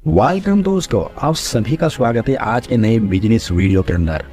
Welcome दोस्तों, आप सभी का स्वागत है आज के नए बिजनेस वीडियो के अंदर।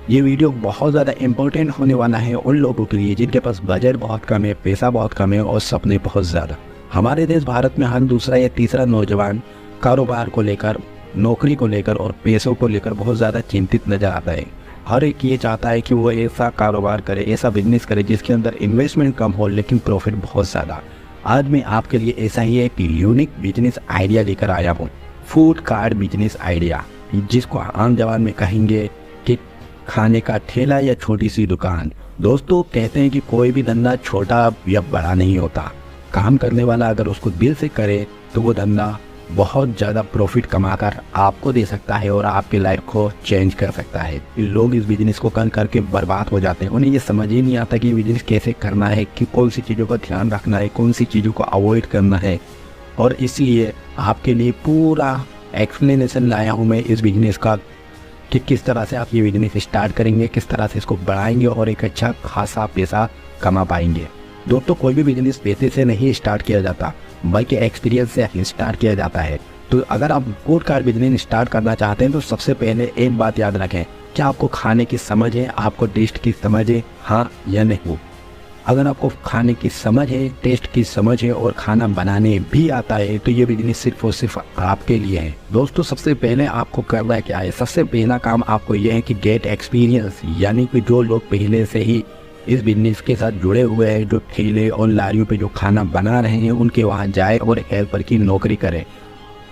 ये वीडियो बहुत ज़्यादा इम्पोर्टेंट होने वाला है उन लोगों के लिए जिनके पास बजट बहुत कम है, पैसा बहुत कम है और सपने बहुत ज़्यादा। हमारे देश भारत में हर दूसरा या तीसरा नौजवान कारोबार को लेकर, नौकरी को लेकर और पैसों को लेकर बहुत ज़्यादा चिंतित नजर आता है। हर एक ये चाहता है कि वो ऐसा कारोबार करे, ऐसा बिजनेस करे जिसके अंदर इन्वेस्टमेंट कम हो लेकिन प्रॉफिट बहुत ज़्यादा। आज मैं आपके लिए ऐसा ही एक यूनिक बिजनेस आइडिया लेकर आया हूँ, फूड कार्ट बिजनेस आइडिया, जिसको आम जबान में कहेंगे कि खाने का ठेला या छोटी सी दुकान। दोस्तों, कहते हैं कि कोई भी धंधा छोटा या बड़ा नहीं होता। काम करने वाला अगर उसको दिल से करे तो वो धंधा बहुत ज़्यादा प्रॉफिट कमाकर आपको दे सकता है और आपकी लाइफ को चेंज कर सकता है। लोग इस बिजनेस को कर करके बर्बाद हो जाते हैं। उन्हें ये समझ ही नहीं आता कि बिजनेस कैसे करना है, कि कौन सी चीज़ों का ध्यान रखना है, कौन सी चीज़ों को अवॉइड करना है। और इसलिए आपके लिए पूरा एक्सप्लेनेशन लाया हूँ मैं इस बिजनेस का कि किस तरह से आप ये बिजनेस स्टार्ट करेंगे, किस तरह से इसको बढ़ाएंगे और एक अच्छा खासा पैसा कमा पाएंगे। दोस्तों, कोई भी बिजनेस पैसे से नहीं स्टार्ट किया जाता बल्कि एक्सपीरियंस से स्टार्ट किया जाता है। तो अगर आप फूड कार्ट बिजनेस स्टार्ट करना चाहते हैं तो सबसे पहले एक बात याद रखें, क्या आपको खाने की समझ है, आपको टेस्ट की समझ है, हाँ या नहीं। अगर आपको खाने की समझ है, टेस्ट की समझ है और खाना बनाने भी आता है तो ये बिजनेस सिर्फ और सिर्फ आपके लिए है। दोस्तों, सबसे पहले आपको करना क्या है, सबसे पहला काम आपको यह है कि गेट एक्सपीरियंस, यानी कि जो लोग पहले से ही इस बिजनेस के साथ जुड़े हुए हैं, जो ठेले और लारियों पे जो खाना बना रहे हैं, उनके वहाँ जाए और हेल्पर की नौकरी करें।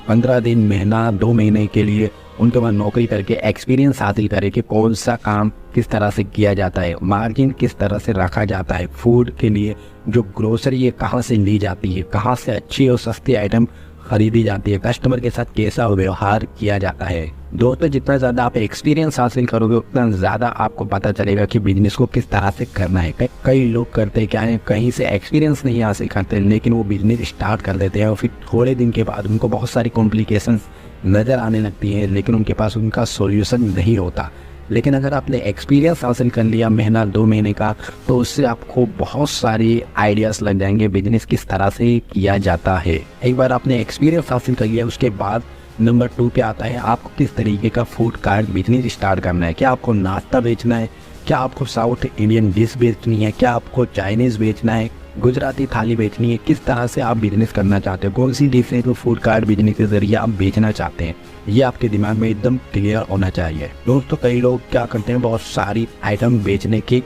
15 दिन, महीना, 2 महीने के लिए उनके वहाँ नौकरी करके एक्सपीरियंस हासिल करें कि कौन सा काम किस तरह से किया जाता है, मार्जिन किस तरह से रखा जाता है, फूड के लिए जो ग्रोसरी है कहाँ से ली जाती है, कहाँ से अच्छी और सस्ती आइटम खरीदी जाती है, कस्टमर के साथ कैसा व्यवहार किया जाता है। दोस्तों, जितना ज़्यादा आप एक्सपीरियंस हासिल करोगे उतना ज़्यादा आपको पता चलेगा कि बिजनेस को किस तरह से करना है। कई लोग करते क्या है, कहीं से एक्सपीरियंस नहीं हासिल करते लेकिन वो बिजनेस स्टार्ट कर देते हैं और फिर थोड़े दिन के बाद उनको बहुत सारी कॉम्प्लिकेशंस नज़र आने लगती हैं लेकिन उनके पास उनका सॉल्यूशन नहीं होता। लेकिन अगर आपने एक्सपीरियंस हासिल कर लिया महीना 2 महीने का, तो उससे आपको बहुत सारी आइडियाज़ लग जाएंगे बिजनेस किस तरह से किया जाता है। एक बार आपने एक्सपीरियंस हासिल कर लिया, उसके बाद नंबर 2 पे आता है आपको किस तरीके का फूड कार्ट बिजनेस स्टार्ट करना है। क्या आपको नाश्ता बेचना है, क्या आपको साउथ इंडियन डिश बेचनी है, क्या आपको चाइनीज़ बेचना है, गुजराती थाली बेचनी है, किस तरह से आप बिजनेस करना चाहते हो, कौन सी डिश है जो फूड कार्ट बिजनेस के जरिए आप बेचना चाहते हैं, ये आपके दिमाग में एकदम क्लियर होना चाहिए। दोस्तों, कई लोग क्या करते हैं, बहुत सारी आइटम बेचने की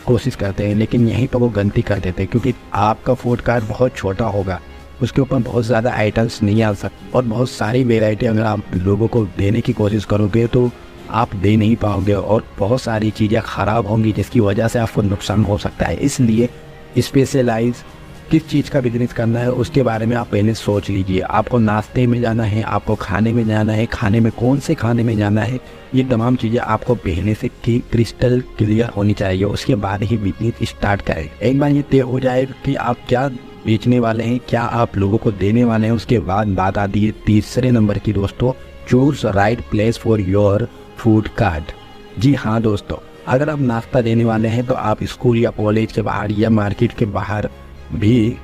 कोशिश करते हैं लेकिन यहीं पर वो गलती कर देते हैं, क्योंकि आपका फूड कार्ट बहुत छोटा होगा, उसके ऊपर बहुत ज़्यादा आइटम्स नहीं आ सकते और बहुत सारी वेराइटी अगर आप लोगों को देने की कोशिश करोगे तो आप दे नहीं पाओगे और बहुत सारी चीज़ें ख़राब होंगी जिसकी वजह से आपको नुकसान हो सकता है। इसलिए स्पेशलाइज किस चीज़ का बिजनेस करना है उसके बारे में आप पहले सोच लीजिए। आपको नाश्ते में जाना है, आपको खाने में जाना है, खाने में कौन से खाने में जाना है, ये तमाम चीज़ें आपको पहले से क्रिस्टल क्लियर होनी चाहिए। उसके बाद ही बिजनेस स्टार्ट करें। एक बार ये तय हो जाए कि आप क्या बेचने वाले हैं, क्या आप लोगों को देने वाले हैं, उसके बाद बात आती है तीसरे नंबर की। दोस्तों, choose right place for your food cart. जी हाँ दोस्तों, अगर आप नाश्ता देने वाले हैं तो आप स्कूल या कॉलेज के बाहर या मार्केट के बाहर भी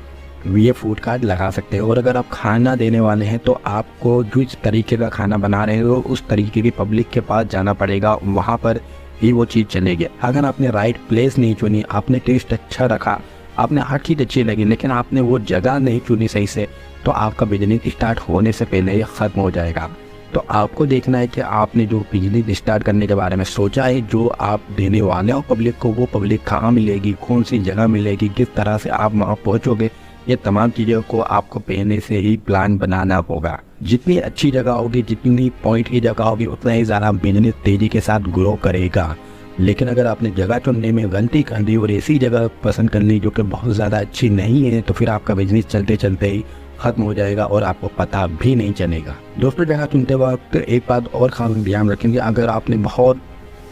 ये फूड कार्ट लगा सकते हैं। और अगर आप खाना देने वाले हैं तो आपको जिस तरीके का खाना बना रहे हो उस तरीके की पब्लिक के पास जाना पड़ेगा, वहाँ पर ही वो चीज़ चलेगी। अगर आपने राइट प्लेस नहीं चुनी, आपने टेस्ट अच्छा रखा, आपने हर चीज़ अच्छी लगी लेकिन आपने वो जगह नहीं चुनी सही से, तो आपका बिजनेस स्टार्ट होने से पहले ही ख़त्म हो जाएगा। तो आपको देखना है कि आपने जो बिजनेस स्टार्ट करने के बारे में सोचा है, जो आप देने वाले हो पब्लिक को, वो पब्लिक कहाँ मिलेगी, कौन सी जगह मिलेगी, किस तरह से आप वहाँ पहुँचोगे, ये तमाम चीज़ों को आपको पहले से ही प्लान बनाना होगा। जितनी अच्छी जगह होगी, जितनी पॉइंट की जगह होगी, उतना ही ज़्यादा बिजनेस तेज़ी के साथ ग्रो करेगा। लेकिन अगर आपने जगह चुनने में गलती कर दी और ऐसी जगह पसंद कर ली जो कि बहुत ज़्यादा अच्छी नहीं है, तो फिर आपका बिजनेस चलते चलते ही ख़त्म हो जाएगा और आपको पता भी नहीं चलेगा। दोस्तों, जगह चुनते वक्त एक बात और खास ध्यान रखेंगे, अगर आपने बहुत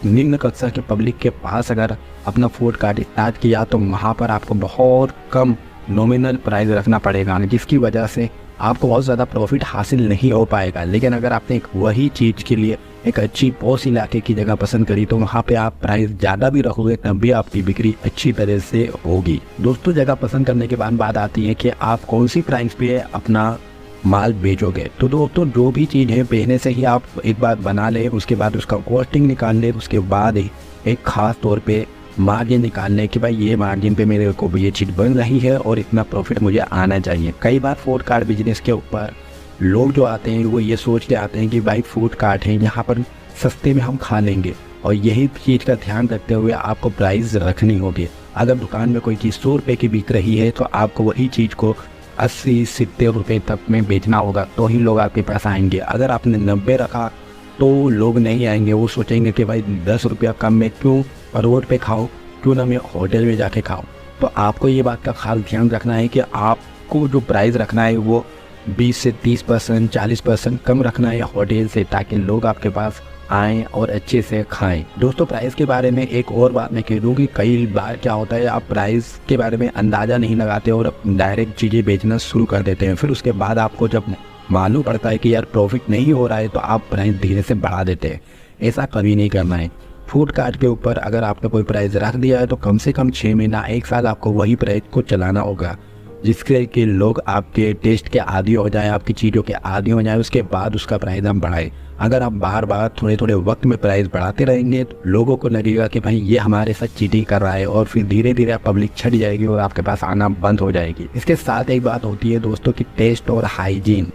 निम्न कक्षा के पब्लिक के पास अगर अपना फूड कार्ट स्टार्ट किया तो वहाँ पर आपको बहुत कम नॉमिनल प्राइस रखना पड़ेगा, जिसकी वजह से आपको बहुत ज़्यादा प्रॉफिट हासिल नहीं हो पाएगा। लेकिन अगर आपने वही चीज़ के लिए एक अच्छी पॉश इलाके की जगह पसंद करी तो वहाँ पे आप प्राइस ज़्यादा भी रखोगे तब भी आपकी बिक्री अच्छी तरह से होगी। दोस्तों, जगह पसंद करने के बाद बात आती है कि आप कौन सी प्राइस पे अपना माल बेचोगे। तो दोस्तों जो भी चीज़ है पहले से ही आप एक बार बना लें, उसके बाद उसका कॉस्टिंग निकाल लें, उसके बाद एक ख़ास तौर पे मार्जिन निकाल लें कि भाई ये मार्जिन पे मेरे को ये चीज़ बन रही है और इतना प्रॉफिट मुझे आना चाहिए। कई बार फूड कार्ट बिजनेस के ऊपर लोग जो आते हैं वो ये सोच के आते हैं कि भाई फूड कार्ट है, यहाँ पर सस्ते में हम खा लेंगे, और यही चीज़ का ध्यान रखते हुए आपको प्राइस रखनी होगी। अगर दुकान में कोई चीज़ 100 रुपये की बिक रही है तो आपको वही चीज़ को 80-70 रुपये तक में बेचना होगा, तो ही लोग आपके पास आएंगे। अगर आपने 90 रखा तो लोग नहीं आएंगे, वो सोचेंगे कि भाई 10 रुपया कम में क्यों रोड पे खाओ, क्यों ना मैं होटल में जाके खाऊं। तो आपको ये बात का खास ध्यान रखना है कि आपको जो प्राइस रखना है वो 20 से 30%, 40% कम रखना है होटल से, ताकि लोग आपके पास आएँ और अच्छे से खाएं। दोस्तों प्राइस के बारे में एक और बात मैं कह दूँ कि कई बार क्या होता है, आप प्राइस के बारे में अंदाज़ा नहीं लगाते और डायरेक्ट चीज़ें बेचना शुरू कर देते हैं। फिर उसके बाद आपको जब मालूम पड़ता है कि यार प्रॉफिट नहीं हो रहा है तो आप प्राइस धीरे से बढ़ा देते हैं। ऐसा कभी नहीं करना है। फूड कार्ट के ऊपर अगर आपने कोई प्राइस रख दिया है तो कम से कम 6 महीना 1 साल आपको वही प्राइस को चलाना होगा, जिससे कि लोग आपके टेस्ट के आदी हो जाए, आपकी चीज़ों के आदी हो जाए, उसके बाद उसका प्राइस हम बढ़ाएं। अगर आप बार बार थोड़े थोड़े वक्त में प्राइस बढ़ाते रहेंगे तो लोगों को लगेगा कि भाई ये हमारे साथ चीटिंग कर रहा है, और फिर धीरे धीरे पब्लिक छट जाएगी और आपके पास आना बंद हो जाएगी। इसके साथ एक बात होती है दोस्तों की टेस्ट और हाइजीन।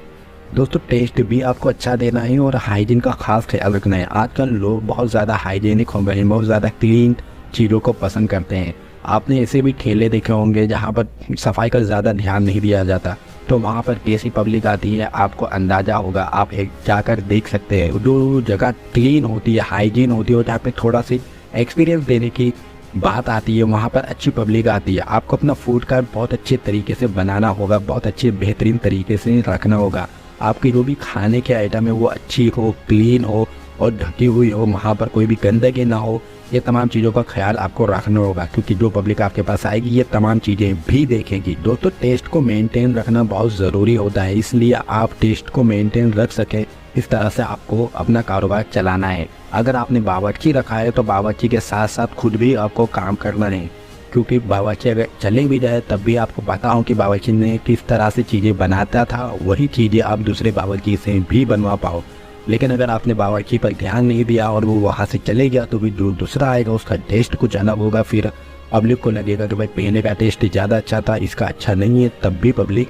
दोस्तों टेस्ट भी आपको अच्छा देना है और हाइजीन का खास ख्याल रखना है। आजकल लोग बहुत ज़्यादा हाइजीनिक हो गए हैं, बहुत ज़्यादा क्लीन चीज़ों को पसंद करते हैं। आपने ऐसे भी ठेले देखे होंगे जहाँ पर सफाई का ज़्यादा ध्यान नहीं दिया जाता, तो वहाँ पर कैसी पब्लिक आती है आपको अंदाज़ा होगा। आप एक जाकर देख सकते हैं, जो जगह क्लीन होती है, हाइजीन होती है, जहाँ पे थोड़ा सी एक्सपीरियंस देने की बात आती है, वहाँ पर अच्छी पब्लिक आती है। आपको अपना फूड कार्ट बहुत अच्छे तरीके से बनाना होगा, बहुत अच्छे बेहतरीन तरीके से रखना होगा। आपकी जो भी खाने के आइटम है वो अच्छी हो, क्लीन हो और ढकी हुई हो, वहाँ पर कोई भी गंदगी ना हो। ये तमाम चीज़ों का ख्याल आपको रखना होगा, क्योंकि जो पब्लिक आपके पास आएगी ये तमाम चीज़ें भी देखेगी। दोस्तों टेस्ट को मेंटेन रखना बहुत ज़रूरी होता है, इसलिए आप टेस्ट को मेंटेन रख सकें इस तरह से आपको अपना कारोबार चलाना है। अगर आपने बावर्ची रखा है तो बावर्ची के साथ साथ खुद भी आपको काम करना है, क्योंकि बावर्ची अगर चले भी जाए तब भी आपको पता हो कि बावर्ची ने किस तरह से चीज़ें बनाता था, वही चीज़ें आप दूसरे बावर्ची से भी बनवा पाओ। लेकिन अगर आपने बावर्ची पर ध्यान नहीं दिया और वो वहाँ से चले गया तो भी जो दूसरा आएगा उसका टेस्ट कुछ अलग होगा, फिर पब्लिक को लगेगा कि भाई पहले का टेस्ट ज़्यादा अच्छा था, इसका अच्छा नहीं है, तब भी पब्लिक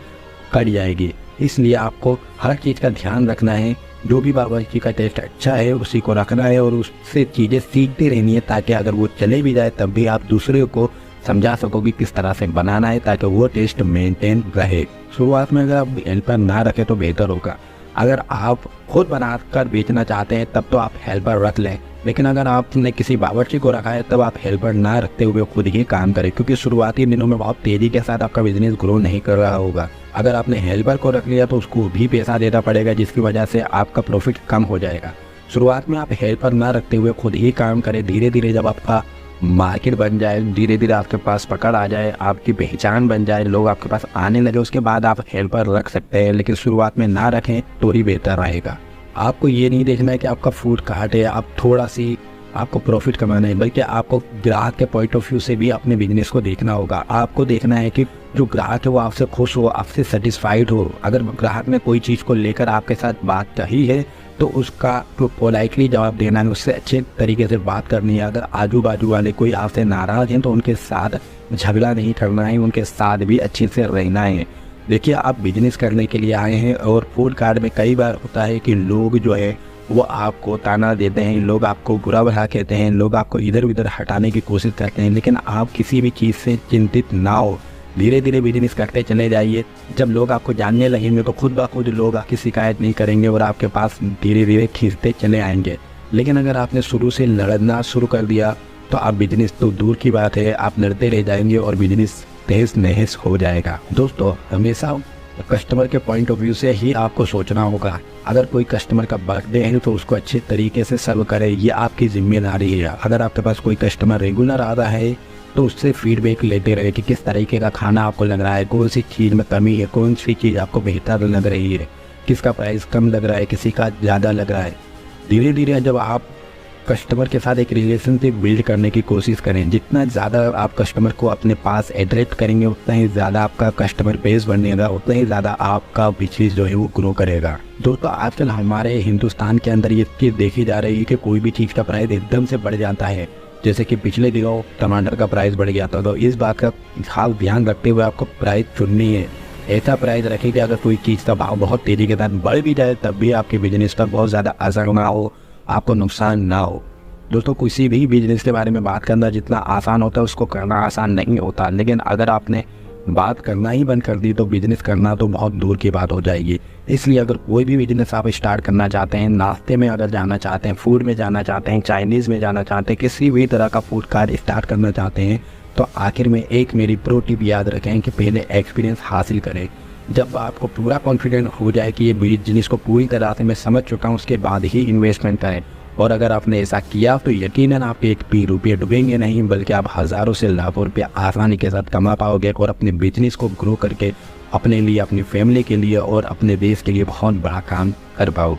कट जाएगी। इसलिए आपको हर चीज़ का ध्यान रखना है। जो भी बावर्ची का टेस्ट अच्छा है उसी को रखना है और उससे चीज़ें सीखती रहनी है, ताकि अगर वो चले भी जाए तब भी आप दूसरे को समझा सको कि किस तरह से बनाना है, ताकि वो टेस्ट मेंटेन रहे। शुरुआत में अगर आप हेल्पर ना रखें तो बेहतर होगा। अगर आप खुद बनाकर बेचना चाहते हैं तब तो आप हेल्पर रख लें, लेकिन अगर आपने किसी बावर्ची को रखा है तब आप हेल्पर ना रखते हुए खुद ही काम करें, क्योंकि शुरुआती दिनों में बहुत तेज़ी के साथ आपका बिजनेस ग्रो नहीं कर रहा होगा। अगर आपने हेल्पर को रख लिया तो उसको भी पैसा देना पड़ेगा, जिसकी वजह से आपका प्रॉफिट कम हो जाएगा। शुरुआत में आप हेल्पर ना रखते हुए खुद ही काम करें। धीरे धीरे जब आपका मार्केट बन जाए, धीरे धीरे आपके पास पकड़ आ जाए, आपकी पहचान बन जाए, लोग आपके पास आने लगे, उसके बाद आप हेल्पर रख सकते हैं, लेकिन शुरुआत में ना रखें तो ही बेहतर रहेगा। आपको ये नहीं देखना है कि आपका फूड कार्ट है, आप थोड़ा सी आपको प्रॉफिट कमाना है, बल्कि आपको ग्राहक के पॉइंट ऑफ व्यू से भी अपने बिजनेस को देखना होगा। आपको देखना है कि जो ग्राहक है वो आपसे खुश हो, आपसे सेटिस्फाइड हो। अगर ग्राहक ने कोई चीज़ को लेकर आपके साथ बात कही है तो उसका जो पोलाइटली जवाब देना है, उससे अच्छे तरीके से बात करनी है। अगर आजू बाजू वाले कोई आपसे नाराज़ हैं तो उनके साथ झगड़ा नहीं करना है, उनके साथ भी अच्छे से रहना है। देखिए आप बिजनेस करने के लिए आए हैं और फूड कार्ट में कई बार होता है कि लोग जो है वो आपको ताना देते हैं, लोग आपको बुरा भला कहते हैं, लोग आपको इधर उधर हटाने की कोशिश करते हैं, लेकिन आप किसी भी चीज़ से चिंतित ना हो। धीरे धीरे बिजनेस करते चले जाइए। जब लोग आपको जानने लगेंगे तो खुद ब खुद लोग आपकी शिकायत नहीं करेंगे और आपके पास धीरे धीरे खींचते चले आएंगे। लेकिन अगर आपने शुरू से लड़ना शुरू कर दिया तो आप बिजनेस तो दूर की बात है, आप लड़ते रह जाएंगे और बिजनेस तहस नहस हो जाएगा। दोस्तों हमेशा कस्टमर के पॉइंट ऑफ व्यू से ही आपको सोचना होगा। अगर कोई कस्टमर का बर्थडे है तो उसको अच्छे तरीके से सर्व करें, ये आपकी जिम्मेदारी है। अगर आपके पास कोई कस्टमर रेगुलर आ रहा है तो उससे फीडबैक लेते रहे कि किस तरीके का खाना आपको लग रहा है, कौन सी चीज़ में कमी है, कौन सी चीज़ आपको बेहतर लग रही है, किसका प्राइस कम लग रहा है, किसी का ज़्यादा लग रहा है। धीरे धीरे जब आप कस्टमर के साथ एक रिलेशनशिप बिल्ड करने की कोशिश करें। जितना ज़्यादा आप कस्टमर को अपने पास अट्रैक्ट करेंगे उतना ही ज़्यादा आपका कस्टमर बेस बनेगा, उतना ही ज़्यादा आपका बिजनेस जो है वो ग्रो करेगा। दोस्तों आजकल हमारे हिंदुस्तान के अंदर ये चीज़ देखी जा रही है कि कोई भी चीज़ का प्राइस एकदम से बढ़ जाता है। जैसे कि पिछले दिनों टमाटर का प्राइस बढ़ गया था, तो इस बात का खास ध्यान रखते हुए आपको प्राइस चुननी है। ऐसा प्राइस रखें कि अगर कोई चीज़ का भाव बहुत तेज़ी के साथ बढ़ भी जाए तब भी आपके बिजनेस पर बहुत ज़्यादा असर ना हो, आपको नुकसान ना हो। दोस्तों किसी भी बिजनेस के बारे में बात करना जितना आसान होता है उसको करना आसान नहीं होता, लेकिन अगर आपने बात करना ही बंद कर दी तो बिजनेस करना तो बहुत दूर की बात हो जाएगी। इसलिए अगर कोई भी बिजनेस आप स्टार्ट करना चाहते हैं, नाश्ते में अगर जाना चाहते हैं, फूड में जाना चाहते हैं, चाइनीज़ में जाना चाहते हैं, किसी भी तरह का फूड कार्ट स्टार्ट करना चाहते हैं, तो आखिर में एक मेरी प्रो टिप याद रखें कि पहले एक्सपीरियंस हासिल करें। जब आपको पूरा कॉन्फिडेंट हो जाए कि ये बिजनेस को पूरी तरह से मैं समझ चुका हूँ, उसके बाद ही इन्वेस्टमेंट करें। और अगर आपने ऐसा किया तो यकीनन आपके एक भी रुपये डूबेंगे नहीं, बल्कि आप हज़ारों से लाखों रुपये आसानी के साथ कमा पाओगे और अपने बिजनेस को ग्रो करके अपने लिए, अपनी फैमिली के लिए और अपने देश के लिए बहुत बड़ा काम कर पाओगे।